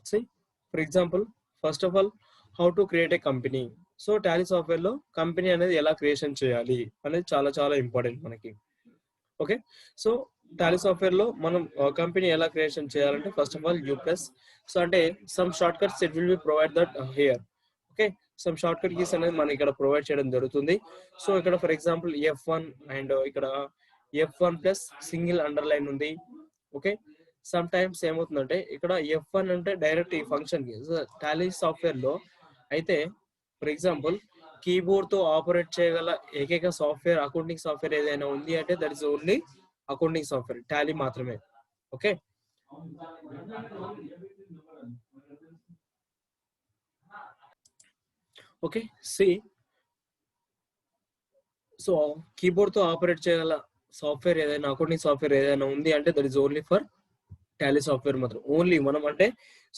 See, for example, first of all, how to create a company. So Tally software లో company అనేది ఎలా creation చేయాలి అనేది చాలా చాలా ఇంపార్టెంట్ మనకి. ఓకే, సో టాలీ సాఫ్ట్వేర్ లో మనం కంపెనీ ఎలా క్రియేషన్ చేయాలంటే ఫస్ట్ ఆఫ్ ఆల్ యూప్రెస్. సో అంటే some short cuts it will B provide that here. Okay, some short cut keys అనేది మనం ఇక్కడ ప్రొవైడ్ చేయడం జరుగుతుంది. సో ఇక్కడ ఫర్ ఎగ్జాంపుల్ F1 అండ్ ఇక్కడ F1 ప్లస్ సింగిల్ అండర్లైన్ ఉంది. ఓకే, సమ్ టైమ్స్ ఏమవుతుందంటే ఇక్కడ F1 అంటే డైరెక్ట్ ఈ ఫంక్షన్ కి టాలీ సాఫ్ట్వేర్ లో అయితే ఫర్ ఎగ్జాంపుల్ కీబోర్డ్ తో ఆపరేట్ చేయగల ఏకైక సాఫ్ట్వేర్ అకౌంటింగ్ సాఫ్ట్వేర్ ఏదైనా ఉంది అంటే that is only accounting software Tally మాత్రమే. Okay, okay see, so keyboard తో ఆపరేట్ చేయగల సాఫ్ట్వేర్ ఏదైనా అకౌంటింగ్ సాఫ్ట్వేర్ ఏదైనా ఉంది అంటే that is only for Tally software మాత్రం. ఓన్లీ మనం అంటే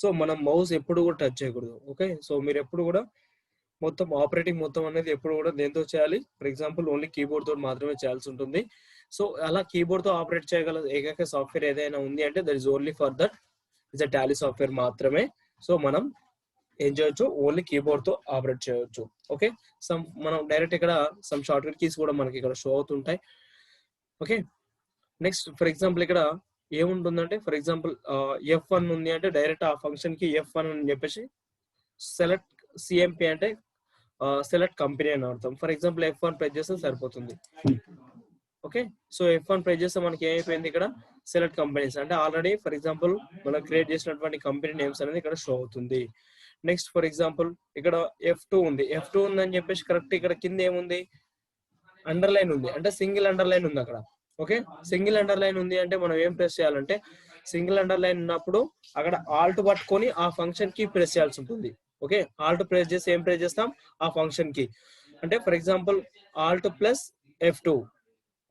సో మనం మౌస్ ఎప్పుడు కూడా టచ్ చేయకూడదు. ఓకే, సో మీరు ఎప్పుడు కూడా మొత్తం ఆపరేటింగ్ మొత్తం అనేది ఎప్పుడు కూడా దేంతో చేయాలి, ఫర్ ఎగ్జాంపుల్ ఓన్లీ కీబోర్డ్ తోటి మాత్రమే చేయాల్సి ఉంటుంది. సో అలా కీబోర్డ్ తో ఆపరేట్ చేయగల ఏకైక సాఫ్ట్వేర్ ఏదైనా ఉంది అంటే that is only for that is a Tally software మాత్రమే. సో మనం ఏం చేయొచ్చు, ఓన్లీ కీబోర్డ్ తో ఆపరేట్ చేయొచ్చు. ఓకే, సమ్ మనం డైరెక్ట్ ఇక్కడ సమ్ షార్ట్ కట్ కీస్ కూడా మనకి ఇక్కడ షో అవుతుంటాయి. ఓకే, నెక్స్ట్ ఫర్ ఎగ్జాంపుల్ ఇక్కడ ఏముంటుందంటే ఫర్ ఎగ్జాంపుల్ F1 ఉంది అంటే డైరెక్ట్ ఆ ఫంక్షన్ కి F1 అని చెప్పేసి సెలెక్ట్ CMP అంటే సెలెక్ట్ కంపెనీ అని అర్థం. ఫర్ ఎగ్జాంపుల్ F1 ప్రెస్ చేస్తే సరిపోతుంది. ఓకే, సో F1 ప్రెస్ చేస్తే మనకి ఏమైపోయింది ఇక్కడ సెలెక్ట్ కంపెనీస్ అంటే ఆల్రెడీ ఫర్ ఎగ్జాంపుల్ మనం క్రియేట్ చేసినటువంటి కంపెనీ నేమ్స్ అనేది ఇక్కడ షో అవుతుంది. నెక్స్ట్ ఫర్ ఎగ్జాంపుల్ ఇక్కడ F2 ఉంది. F2 ఉందని చెప్పేసి కరెక్ట్ ఇక్కడ కింద ఏముంది అండర్లైన్ ఉంది అంటే సింగిల్ అండర్లైన్ ఉంది అక్కడ. ఓకే, సింగిల్ అండర్లైన్ ఉంది అంటే మనం ఏం ప్రెస్ చేయాలంటే సింగిల్ అండర్లైన్ ఉన్నప్పుడు అక్కడ ఆల్ట్ పట్టుకొని ఆ ఫంక్షన్ కి ప్రెస్ చేయాల్సి ఉంటుంది. ఓకే, ఆల్ట్ ప్రెస్ చేసి ఏం ప్రెస్ చేస్తాం ఆ ఫంక్షన్ కి అంటే for example Alt plus F2.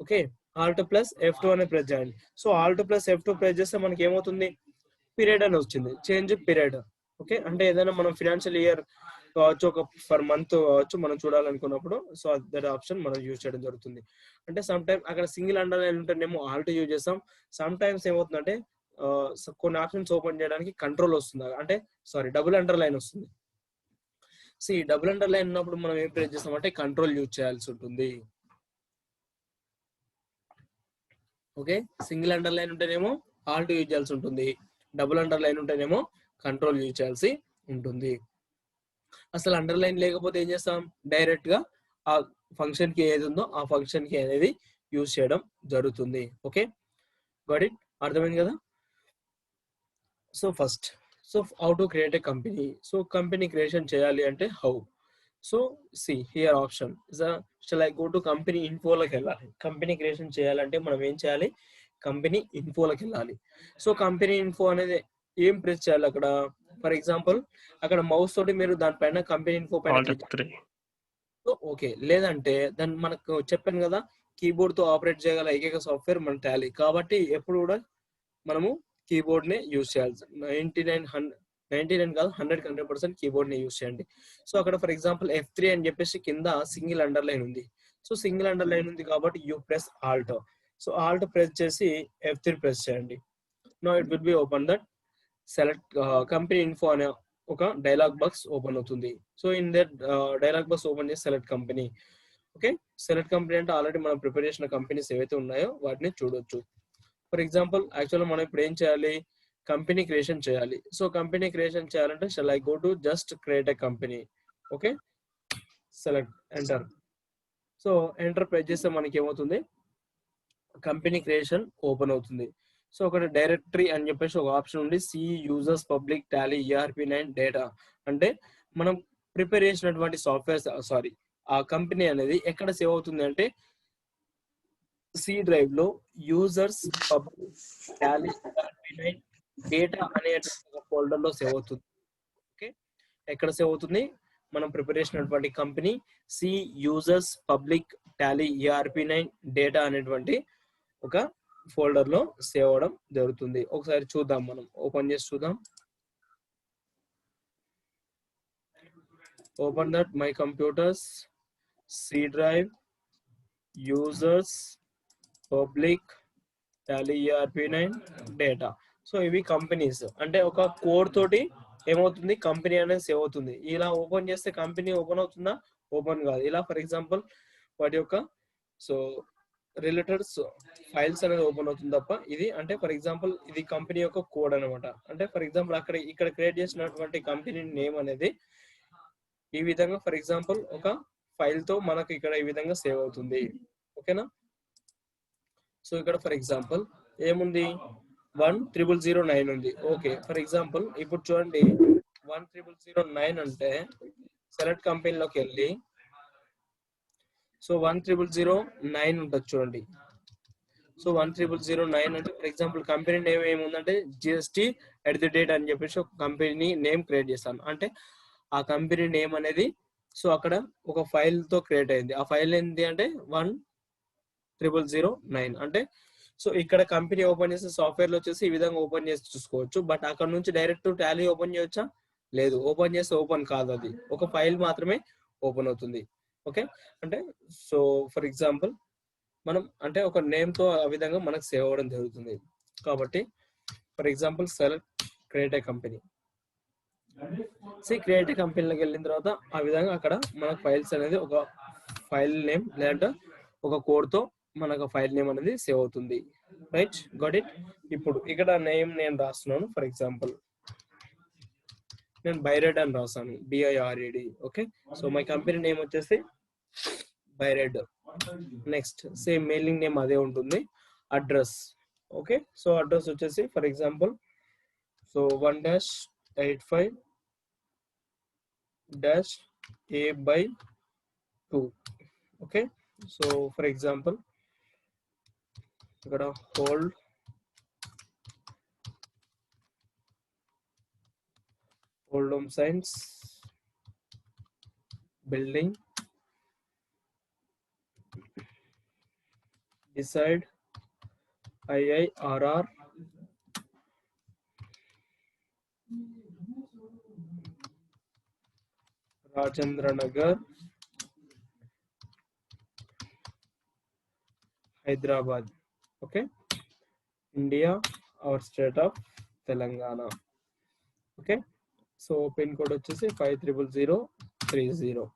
Okay, Alt plus F2 అనే ప్రెస్ చేయండి. So Alt plus F2 press చేస్తే మనకి ఏమవుతుంది పీరియడ్ అని వచ్చింది, చేంజ్ పీరియడ్. ఓకే, అంటే ఏదైనా మనం ఫినాన్షియల్ ఇయర్ కావచ్చు ఒక ఫర్ మంత్ కావచ్చు మనం చూడాలనుకున్నప్పుడు సో దట్ ఆప్షన్ మనం యూజ్ చేయడం జరుగుతుంది. అంటే సమ్ టైమ్ అక్కడ సింగిల్ అండర్లైన్ ఉంటేనేమో ఆల్ట్ యూజ్ చేస్తాం. సమ్ టైమ్స్ ఏమవుతుందంటే కొన్ని ఆప్షన్స్ ఓపెన్ చేయడానికి కంట్రోల్ వస్తుంది అంటే సారీ డబుల్ అండర్లైన్ వస్తుంది. సో ఈ డబుల్ అండర్లైన్ ఉన్నప్పుడు మనం ఏం ప్రెస్ చేస్తామంటే కంట్రోల్ యూజ్ చేయాల్సి ఉంటుంది. ఓకే, సింగిల్ అండర్లైన్ ఉంటేనేమో ఆల్ట్ యూజ్ చేయాల్సి ఉంటుంది, డబుల్ అండర్లైన్ ఉంటేనేమో కంట్రోల్ యూజ్ చేయాల్సి ఉంటుంది. అసలు అండర్లైన్ లేకపోతే ఏం చేస్తాం డైరెక్ట్ గా ఆ ఫంక్షన్ కి ఏది ఉందో ఆ ఫంక్షన్ కి అనేది యూజ్ చేయడం జరుగుతుంది. ఓకే, గాట్ ఇట్, అర్థమైంది కదా. So first so how to create a company. So company creation చేయాలి అంటే how. So see here option shall I go to company ఇన్ఫోలోకి వెళ్ళాలి. కంపెనీ క్రియేషన్ చేయాలంటే మనం ఏం చేయాలి కంపెనీ ఇన్ఫోలోకి వెళ్ళాలి. సో కంపెనీ ఇన్ఫో అనేది ఏం ప్రెస్ చేయాలి అక్కడ ఫర్ ఎగ్జాంపుల్ అక్కడ మౌస్ తోటి మీరు దానిపైన కంపెనీ ఇన్ఫో పైన ఓకే, లేదంటే దాన్ని మనకు చెప్పాను కదా కీబోర్డ్ తో ఆపరేట్ చేయగల ఏకైక సాఫ్ట్వేర్ మన టాలీ కాబట్టి ఎప్పుడు కూడా మనము కీబోర్డ్ ని యూజ్ చేయాలి. 99 కాదు 100% కీబోర్డ్ ని యూజ్ చేయండి. సో అక్కడ ఫర్ ఎగ్జాంపుల్ F3 అని చెప్పేసి కింద సింగిల్ అండర్లైన్ ఉంది. సో సింగిల్ అండర్లైన్ ఉంది కాబట్టి you press alt. So alt press చేసి F3 ప్రెస్ చేయండి. No it will be open that select company info అనే ఒక డైలాగ్ బాక్స్ ఓపెన్ అవుతుంది. So in that dialog box open చేసి select company. Okay, select company అంటే already మనం prepare చేసిన companies ఏవైతే ఉన్నాయో వాటిని చూడొచ్చు. ఫర్ ఎగ్జాంపుల్ యాక్చువల్గా మనం ఇప్పుడు ఏం చేయాలి కంపెనీ క్రియేషన్ చేయాలి. సో కంపెనీ క్రియేషన్ చేయాలంటే shall I go to just create a company. Okay, select enter. So enter press చేస్తే మనకి ఏమవుతుంది కంపెనీ క్రియేషన్ ఓపెన్ అవుతుంది. సో ఒక డైరెక్టరీ అని చెప్పేసి ఒక ఆప్షన్ ఉంది C users public Tally ERP9 data అంటే మనం ప్రిపేర్ చేసినటువంటి సాఫ్ట్వేర్ సారీ ఆ కంపెనీ అనేది ఎక్కడ సేవ్ అవుతుంది అంటే సి డ్రైవ్ లో users public Tally ERP9 data అనే ఫోల్డర్ లో సేవ్ అవుతుంది. ఓకే, ఎక్కడ సేవ్ అవుతుంది మనం ప్రిపేర్ చేసినటువంటి company C users public Tally ERP9 data అనేటువంటి ఒక ఫోల్డర్ లో సేవ్ అవడం జరుగుతుంది. ఒకసారి చూద్దాం, మనం ఓపెన్ చేసి చూద్దాం. Open that my computers C drive users public Tally ERP9 data. So ఇవి కంపెనీస్ అంటే ఒక కోడ్ తోటి ఏమవుతుంది, కంపెనీ అనేది సేవ్ అవుతుంది. ఇలా ఓపెన్ చేస్తే కంపెనీ ఓపెన్ అవుతుందా, ఓపెన్ కాదు. ఇలా ఫర్ ఎగ్జాంపుల్ వాటి యొక్క సో రిలేటెడ్ ఫైల్స్ అనేది ఓపెన్ అవుతుంది తప్ప ఇది అంటే ఫర్ ఎగ్జాంపుల్ ఇది కంపెనీ యొక్క కోడ్ అనమాట. అంటే ఫర్ ఎగ్జాంపుల్ ఇక్కడ క్రియేట్ చేసినటువంటి కంపెనీ నేమ్ అనేది ఈ విధంగా ఫర్ ఎగ్జాంపుల్ ఒక ఫైల్ తో మనకు ఇక్కడ ఈ విధంగా సేవ్ అవుతుంది. ఓకేనా. సో ఇక్కడ ఫర్ ఎగ్జాంపుల్ ఏముంది 10009 ఉంది. ఓకే, ఫర్ ఎగ్జాంపుల్ ఇప్పుడు చూడండి 10009 అంటే సెలెక్ట్ కంపెనీలోకి వెళ్ళి సో 10009 ఉంటుంది చూడండి. సో 10009 అంటే ఫర్ ఎగ్జాంపుల్ కంపెనీ నేమ్ ఏముందంటే GST@ అని చెప్పేసి ఒక కంపెనీ నేమ్ క్రియేట్ చేస్తాను. అంటే ఆ కంపెనీ నేమ్ అనేది సో అక్కడ ఒక ఫైల్ తో క్రియేట్ అయింది. ఆ ఫైల్ ఏంటి అంటే 10009 అంటే సో ఇక్కడ కంపెనీ ఓపెన్ చేస్తే సాఫ్ట్వేర్ లో వచ్చేసి ఈ విధంగా ఓపెన్ చేసి చూసుకోవచ్చు. బట్ అక్కడ నుంచి డైరెక్ట్ టాలీ ఓపెన్ చేయొచ్చా, లేదు. ఓపెన్ చేస్తే ఓపెన్ కాదు, అది ఒక ఫైల్ మాత్రమే ఓపెన్ అవుతుంది. ఓకే, అంటే సో ఫర్ ఎగ్జాంపుల్ మనం అంటే ఒక నేమ్ తో ఆ విధంగా మనకు సేవ్ అవ్వడం జరుగుతుంది. కాబట్టి for example select create a company. Create a కంపెనీలోకి వెళ్ళిన తర్వాత ఆ విధంగా అక్కడ మనకు ఫైల్స్ అనేది ఒక ఫైల్ నేమ్ లేదంటే ఒక కోడ్ తో మనకు ఫైల్ నేమ్ అనేది సేవ్ అవుతుంది. Right, got it. ఇప్పుడు ఇక్కడ నేమ్ నేను రాస్తున్నాను. ఫర్ ఎగ్జాంపుల్ నేను బైరెడ్ అని రాసాను, BIRED. Okay, so my company name వచ్చేసి BIRED. Next same mailing name అదే ఉంటుంది. అడ్రస్, ఓకే, సో అడ్రస్ వచ్చేసి for example so 1-85-A/2. Okay, so for example ఇక్కడ home science building beside IIRR Rajendra Nagar, Hyderabad. Okay, India, our state of Telangana. Okay, so pin code వచ్చేసి 50030.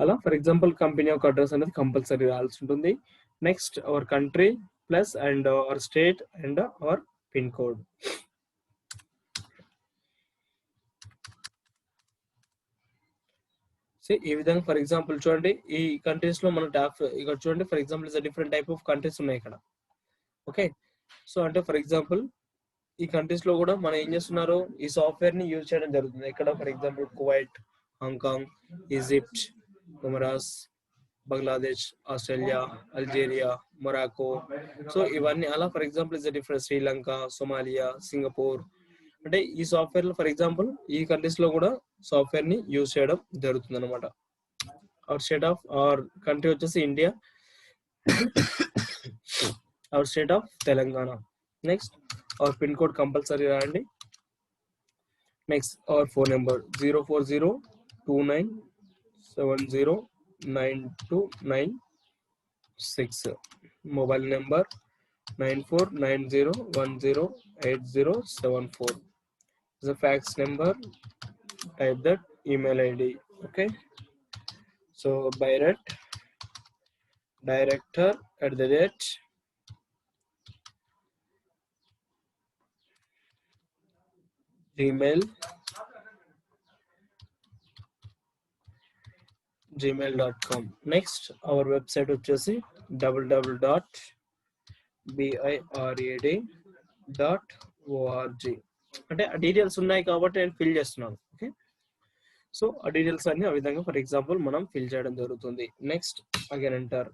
అలా for example company యొక్క address అనేది compulsory రావాల్సి ఉంటుంది. Next our country plus and our state and hour pin code. ఈ విధంగా for example చూడండి ఈ కంట్రీస్ లో మన ట్యాప్ ఇక్కడ చూడండి for example is different type of countries ఉన్నాయి ఇక్కడ. ఓకే, సో అంటే ఫర్ ఎగ్జాంపుల్ ఈ కంట్రీస్ లో కూడా మనం ఏం చేస్తున్నారు, ఈ సాఫ్ట్వేర్ ని యూజ్ చేయడం జరుగుతుంది. ఇక్కడ for example Kuwait, Hong Kong, Egypt, Comoros, Bangladesh, Australia, Algeria, Morocco. So ఇవన్నీ అలా for example is different Sri Lanka, Somalia, Singapore. అంటే ఈ సాఫ్ట్వేర్ లో ఫర్ ఎగ్జాంపుల్ ఈ కంట్రీస్ లో కూడా సాఫ్ట్వేర్ ని యూజ్ చేయడం జరుగుతుంది అనమాట. Our state of our country వచ్చేసి India, our state of Telangana. Next our pin code compulsory రాయండి. Next our phone number 04029709296. Mobile number 9490108074. The fax number, type that email ID. Okay, so Bairet director @gmail.com. next our website వచ్చేసి www.bired.org. అంటే ఆ details ఉన్నాయి కాబట్టి నేను fill చేస్తున్నాను. Okay, so ఆ details అన్ని ఆ విధంగా ఫర్ ఎగ్జాంపుల్ మనం ఫిల్ చేయడం జరుగుతుంది. Next again enter.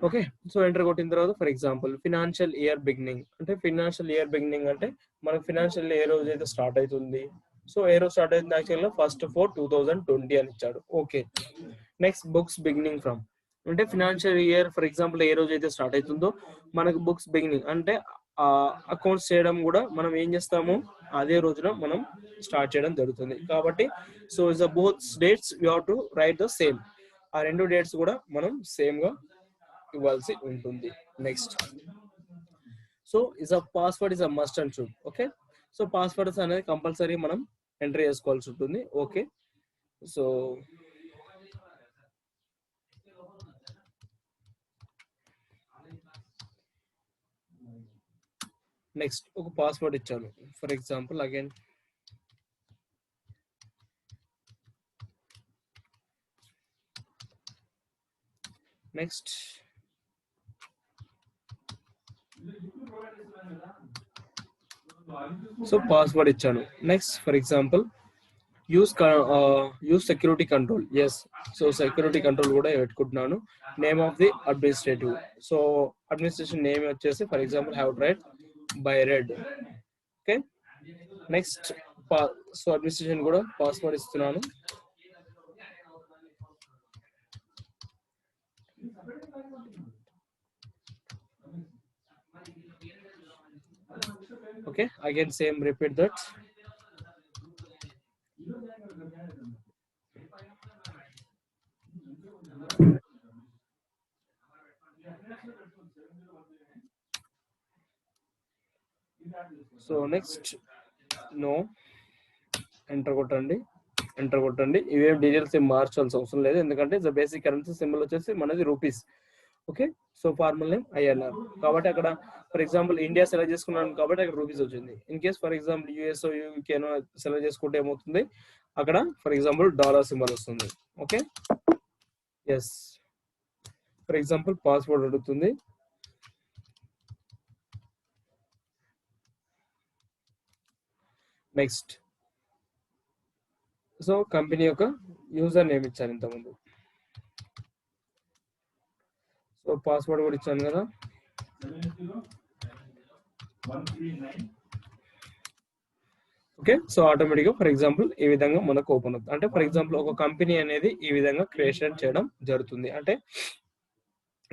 Okay, so enter కొట్టిన తర్వాత for example financial year beginning. అంటే ఫినాన్షియల్ ఇయర్ బిగినింగ్ అంటే మనకు ఫినాన్షియల్ ఏ రోజు అయితే స్టార్ట్ అవుతుంది. సో ఏ రోజు స్టార్ట్ అవుతుంది యాక్చువల్గా 1/4/2020 అని ఇచ్చాడు. Okay, next books beginning from. అంటే ఫినాన్షియల్ ఇయర్ ఫర్ ఎగ్జాంపుల్ ఏ రోజు అయితే స్టార్ట్ అవుతుందో మనకు బుక్స్ బిగినింగ్ అంటే అకౌంట్స్ చేయడం కూడా మనం ఏం చేస్తాము అదే రోజున మనం స్టార్ట్ చేయడం జరుగుతుంది. కాబట్టి so is both dates you have to write the same. ఆ రెండు డేట్స్ కూడా మనం సేమ్ గా ఇవ్వాల్సి ఉంటుంది. Next so is a password is a must and should. Okay, so passwords అనేది కంపల్సరీ మనం ఎంటర్ చేసుకోవాల్సి ఉంటుంది. ఓకే, సో నెక్స్ట్ ఒక పాస్వర్డ్ ఇచ్చాను. For example again next so password ఇచ్చాను. Next for example uses security control. Yes, so security control కూడా పెట్టుకుంటున్నాను. Name of the administrative, so administration name వచ్చేసి for example have right by red. Okay, next so administration కూడా password ఇస్తున్నాను. Okay, again same repeat that. So next no, enter కొట్టండి, enter కొట్టండి. ఇవేం details ఏం మార్చాల్సిన అవసరం లేదు, ఎందుకంటే బేసిక్ కరెన్సీ సింబల్ వచ్చేసి మనది rupees. Okay, so formal name INR కాబట్టి అక్కడ ఫర్ ఎగ్జాంపుల్ ఇండియా సెలెక్ట్ చేసుకున్నాను కాబట్టి అక్కడ రూపీస్ వచ్చింది. In case for example US యూకేనో సెలెక్ట్ చేసుకుంటే ఏమవుతుంది, అక్కడ ఫర్ ఎగ్జాంపుల్ డాలర్ సింబల్ వస్తుంది. Okay, yes, for example password అడుగుతుంది. నెక్స్ట్ సో కంపెనీ యొక్క యూజర్ నేమ్ ఇచ్చాను ఇంతకుముందు. సో పాస్వర్డ్ కూడా ఇచ్చాను కదా. ఓకే, సో ఆటోమేటిక్గా ఫర్ ఎగ్జాంపుల్ ఈ విధంగా మనకు ఓపెన్ అవుతుంది. అంటే ఫర్ ఎగ్జాంపుల్ ఒక కంపెనీ అనేది ఈ విధంగా క్రియేషన్ చేయడం జరుగుతుంది. అంటే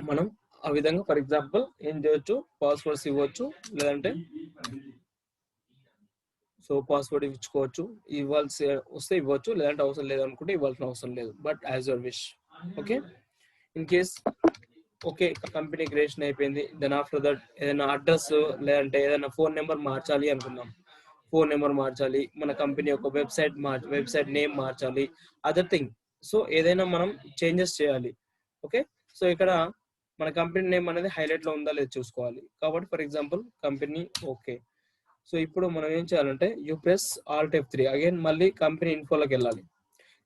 మనం ఆ విధంగా ఫర్ ఎగ్జాంపుల్ ఏం చేయొచ్చు, పాస్వర్డ్స్ ఇవ్వచ్చు, లేదంటే సో పాస్వర్డ్ ఇచ్చుకోవచ్చు. ఇవ్వాల్సి వస్తే ఇవ్వచ్చు, లేదంటే అవసరం లేదు అనుకుంటే ఇవ్వాల్సిన అవసరం లేదు. But as your wish. Okay, in case okay company creation అయిపోయింది, దెన్ ఆఫ్టర్ దట్ ఏదైనా అడ్రస్ లేదంటే ఏదైనా ఫోన్ నెంబర్ మార్చాలి అనుకున్నాం, ఫోన్ నెంబర్ మార్చాలి, మన కంపెనీ యొక్క వెబ్సైట్ నేమ్ మార్చాలి, అదర్ థింగ్. సో ఏదైనా మనం చేంజెస్ చేయాలి. ఓకే, సో ఇక్కడ మన కంపెనీ నేమ్ అనేది హైలైట్ లో ఉందా లేదా చూసుకోవాలి. కాబట్టి for example company. Okay, so ఇప్పుడు మనం ఏం చేయాలంటే you press alt F3 again మళ్ళీ కంపెనీ ఇన్ఫోలోకి వెళ్ళాలి.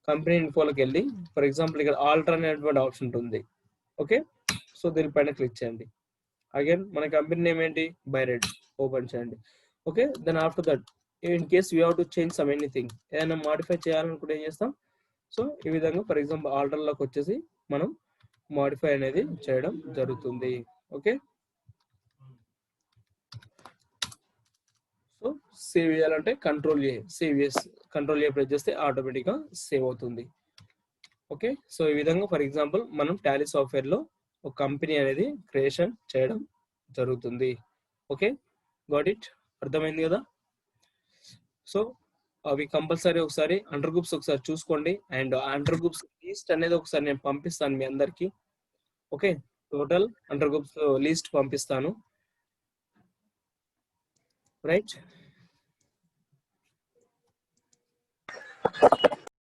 కంపెనీ ఇన్ఫోలోకి వెళ్ళి ఫర్ ఎగ్జాంపుల్ ఇక్కడ ఆల్టర్ అనేటువంటి ఆప్షన్ ఉంటుంది. ఓకే, సో దీనిపైన క్లిక్ చేయండి. అగైన్ మన కంపెనీ నేమ్ ఏంటి, బై రెడ్, ఓపెన్ చేయండి. Okay, then after that in case you have to change some anything, ఏదైనా మాడిఫై చేయాలనుకుంటే ఏం చేస్తాం, సో ఈ విధంగా ఫర్ ఎగ్జాంపుల్ ఆల్టర్లోకి వచ్చేసి మనం మాడిఫై అనేది చేయడం జరుగుతుంది. ఓకే, సో సేవ్ చేయాలంటే కంట్రోల్ ఏ ప్రెస్ చేస్తే ఆటోమేటిక్గా సేవ్ అవుతుంది. ఓకే, సో ఈ విధంగా ఫర్ ఎగ్జాంపుల్ మనం టాలీ సాఫ్ట్వేర్ లో ఒక కంపెనీ అనేది క్రియేషన్ చేయడం జరుగుతుంది. ఓకే, గాట్ ఇట్, అర్థమైంది కదా. సో అవి కంపల్సరీ ఒకసారి అండర్ గ్రూప్స్ ఒకసారి చూసుకోండి. అండ్ అండర్ గ్రూప్స్ లిస్ట్ అనేది ఒకసారి నేను పంపిస్తాను మీ అందరికి. Okay, total under groups list పంపిస్తాను. రైట్.